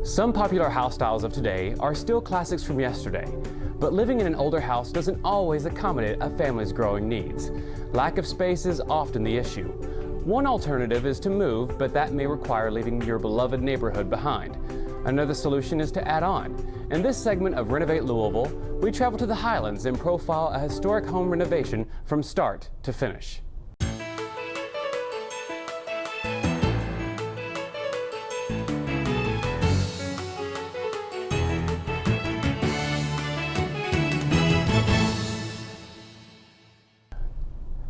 Some popular house styles of today are still classics from yesterday, but living in an older house doesn't always accommodate a family's growing needs. Lack of space is often the issue. One alternative is to move, but that may require leaving your beloved neighborhood behind. Another solution is to add on. In this segment of Renovate Louisville, we travel to the Highlands and profile a historic home renovation from start to finish.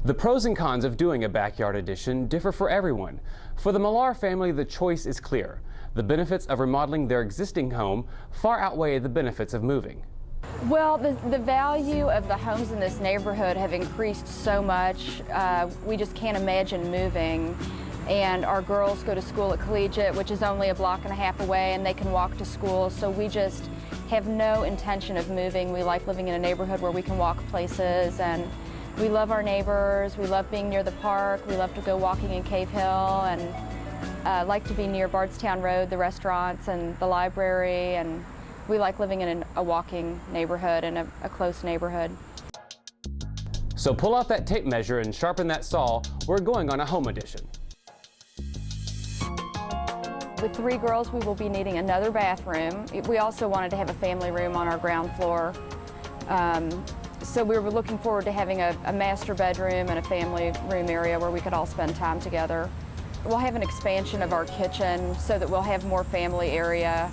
The pros and cons of doing a backyard addition differ for everyone. For the MILLAR family, the choice is clear. The benefits of remodeling their existing home far outweigh the benefits of moving. Well, the value of the homes in this neighborhood have increased so much. We just can't imagine moving. And our girls go to school at Collegiate, which is only a block and a half away, and they can walk to school. So we just have no intention of moving. We like living in a neighborhood where we can walk places, and we love our neighbors. We love being near the park. We love to go walking in Cave Hill, and like to be near Bardstown Road, the restaurants and the library, and we like living in a walking neighborhood and a close neighborhood. So pull out that tape measure and sharpen that saw. We're going on a home edition. With 3 girls, we will be needing another bathroom. We also wanted to have a family room on our ground floor. So we were looking forward to having a master bedroom and a family room area where we could all spend time together. We'll have an expansion of our kitchen so that we'll have more family area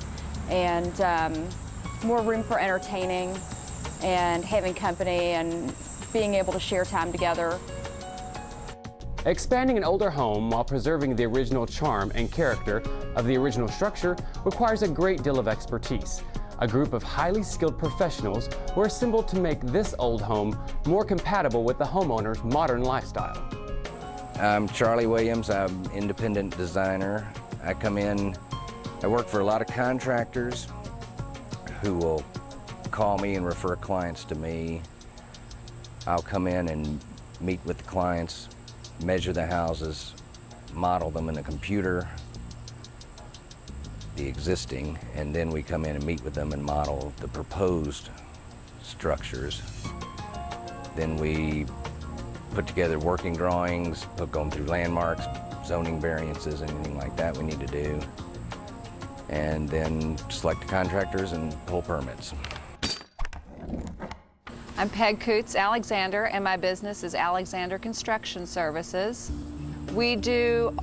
and more room for entertaining and having company and being able to share time together. Expanding an older home while preserving the original charm and character of the original structure requires a great deal of expertise. A group of highly skilled professionals were assembled to make this old home more compatible with the homeowner's modern lifestyle. I'm Charlie Williams. I'm an independent designer. I come in, I work for a lot of contractors who will call me and refer clients to me. I'll come in and meet with the clients, measure the houses, model them in a computer, the existing, and then we come in and meet with them and model the proposed structures. Then we put together working drawings, going through landmarks, zoning variances, anything like that we need to do, and then select the contractors and pull permits. I'm Peg Coots Alexander, and my business is Alexander Construction Services. We do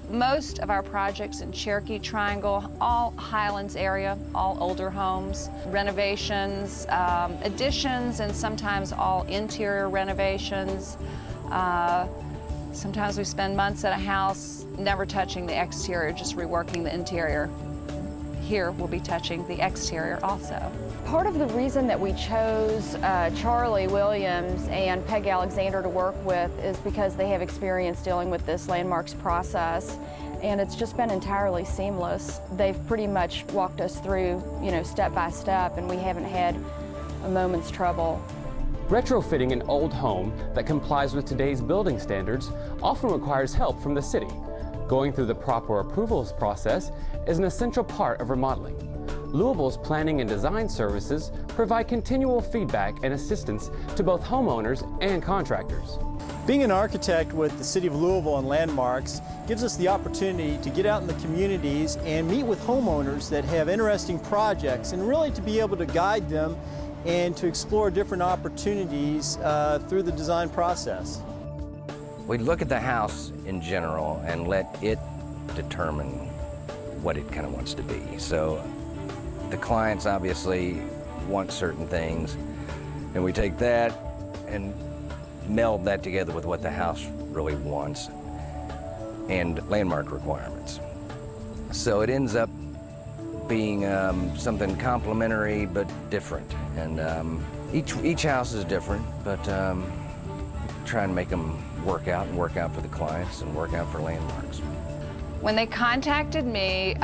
most of our projects in Cherokee Triangle, all Highlands area, all older homes, renovations, additions, and sometimes all interior renovations. Sometimes we spend months at a house never touching the exterior, just reworking the interior. Here we'll be touching the exterior also. Part of the reason that we chose Charlie Williams and Peg Alexander to work with is because they have experience dealing with this landmarks process, and it's just been entirely seamless. They've pretty much walked us through, step by step, and we haven't had a moment's trouble. Retrofitting an old home that complies with today's building standards often requires help from the city. Going through the proper approvals process is an essential part of remodeling. Louisville's planning and design services provide continual feedback and assistance to both homeowners and contractors. Being an architect with the City of Louisville and landmarks gives us the opportunity to get out in the communities and meet with homeowners that have interesting projects, and really to be able to guide them and to explore different opportunities through the design process. We look at the house in general and let it determine what it kind of wants to be. So the clients obviously want certain things, and we take that and meld that together with what the house really wants and landmark requirements. So it ends up being something complementary but different. And each house is different, but try and make them work out for the clients and work out for landmarks. When they contacted me,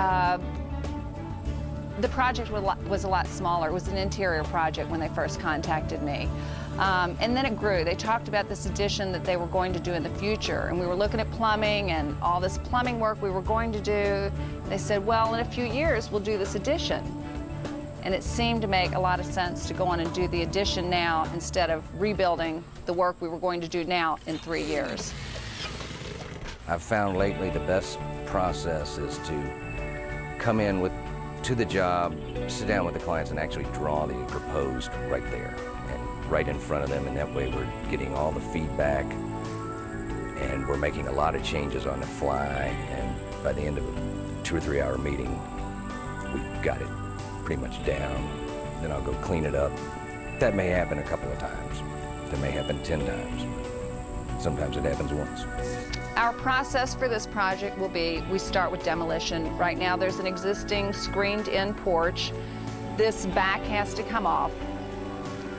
the project was a lot smaller. It was an interior project when they first contacted me. And then it grew. They talked about this addition that they were going to do in the future, and we were looking at plumbing and all this plumbing work we were going to do. They said, well, in a few years we'll do this addition. And it seemed to make a lot of sense to go on and do the addition now instead of rebuilding the work we were going to do now in 3 years. I've found lately the best process is to come in to the job, sit down with the clients and actually draw the proposed right there and right in front of them, and that way we're getting all the feedback and we're making a lot of changes on the fly, and by the end of a 2 or 3 hour meeting, we've got it pretty much down. Then I'll go clean it up. That may happen a couple of times. That may happen 10 times. Sometimes it happens once. Our process for this project will be, we start with demolition. Right now there's an existing screened-in porch. This back has to come off.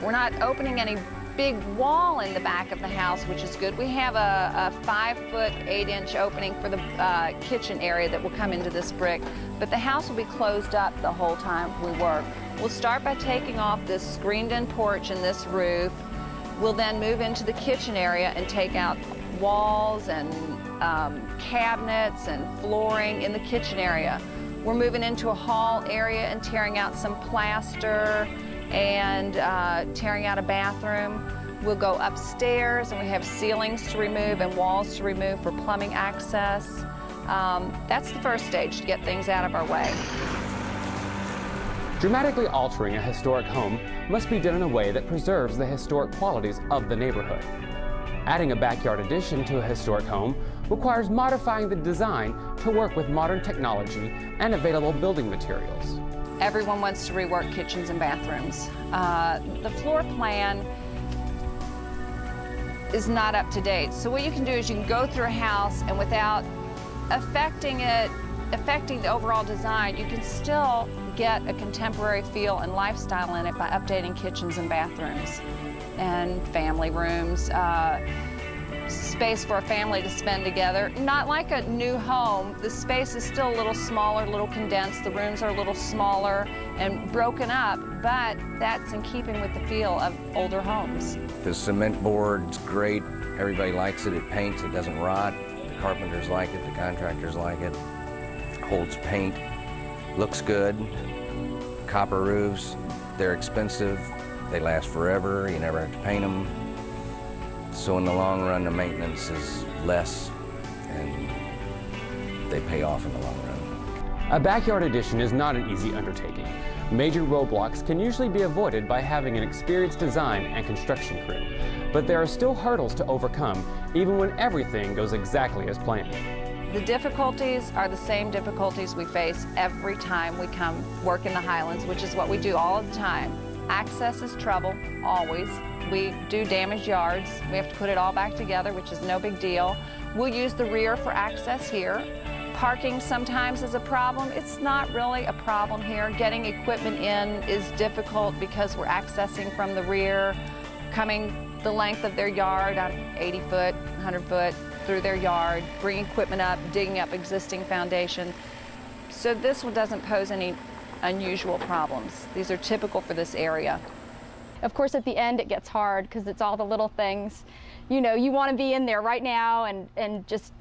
We're not opening any big wall in the back of the house, which is good. We have a 5-foot 8-inch opening for the kitchen area that will come into this brick, but the house will be closed up the whole time we work. We'll start by taking off this screened-in porch and this roof. We'll then move into the kitchen area and take out walls and cabinets and flooring in the kitchen area. We're moving into a hall area and tearing out some plaster and tearing out a bathroom. We'll go upstairs and we have ceilings to remove and walls to remove for plumbing access. That's the first stage, to get things out of our way. Dramatically altering a historic home must be done in a way that preserves the historic qualities of the neighborhood. Adding a backyard addition to a historic home requires modifying the design to work with modern technology and available building materials. Everyone wants to rework kitchens and bathrooms. The floor plan is not up to date. So what you can do is you can go through a house and without affecting the overall design, you can still get a contemporary feel and lifestyle in it by updating kitchens and bathrooms and family rooms, space for a family to spend together. Not like a new home. The space is still a little smaller, a little condensed. The rooms are a little smaller and broken up, but that's in keeping with the feel of older homes. The cement board's great. Everybody likes it. It paints. It doesn't rot. The carpenters like it. The contractors like it. Holds paint. Looks good. Copper roofs. They're expensive. They last forever. You never have to paint them. So in the long run, the maintenance is less, and they pay off in the long run. A backyard addition is not an easy undertaking. Major roadblocks can usually be avoided by having an experienced design and construction crew. But there are still hurdles to overcome, even when everything goes exactly as planned. The difficulties are the same difficulties we face every time we come work in the Highlands, which is what we do all the time. Access is trouble, always. We do damaged yards. We have to put it all back together, which is no big deal. We'll use the rear for access here. Parking sometimes is a problem. It's not really a problem here. Getting equipment in is difficult because we're accessing from the rear, coming the length of their yard, 80 foot, 100 foot through their yard, bringing equipment up, digging up existing foundation. So this one doesn't pose any unusual problems. These are typical for this area. Of course, at the end it gets hard because it's all the little things. You know, you want to be in there right now and just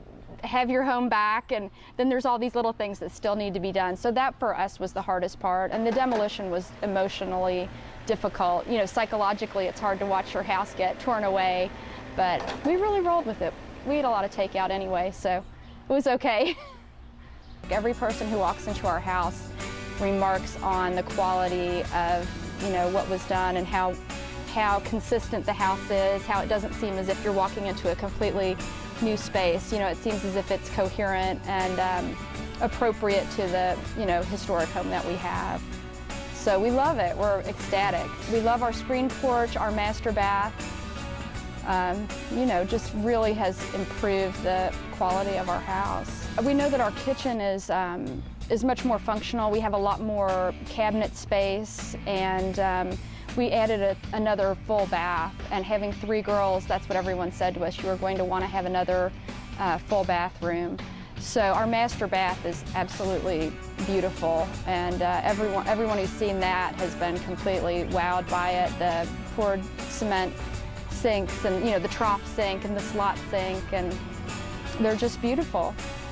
have your home back, and then there's all these little things that still need to be done. So that for us was the hardest part, and the demolition was emotionally difficult. You know, psychologically it's hard to watch your house get torn away, but we really rolled with it. We had a lot of takeout anyway, so it was okay. Every person who walks into our house remarks on the quality of, you know, what was done and how consistent the house is, how it doesn't seem as if you're walking into a completely new space. You know, it seems as if it's coherent and appropriate to the, you know, historic home that we have. So we love it. We're ecstatic. We love our screen porch, our master bath. You know, just really has improved the quality of our house. We know that our kitchen is much more functional. We have a lot more cabinet space, and we added another full bath. And having 3 girls, that's what everyone said to us. You were going to want to have another full bathroom. So our master bath is absolutely beautiful, and everyone who's seen that has been completely wowed by it. The poured cement sinks and the trough sink and the slot sink, and they're just beautiful.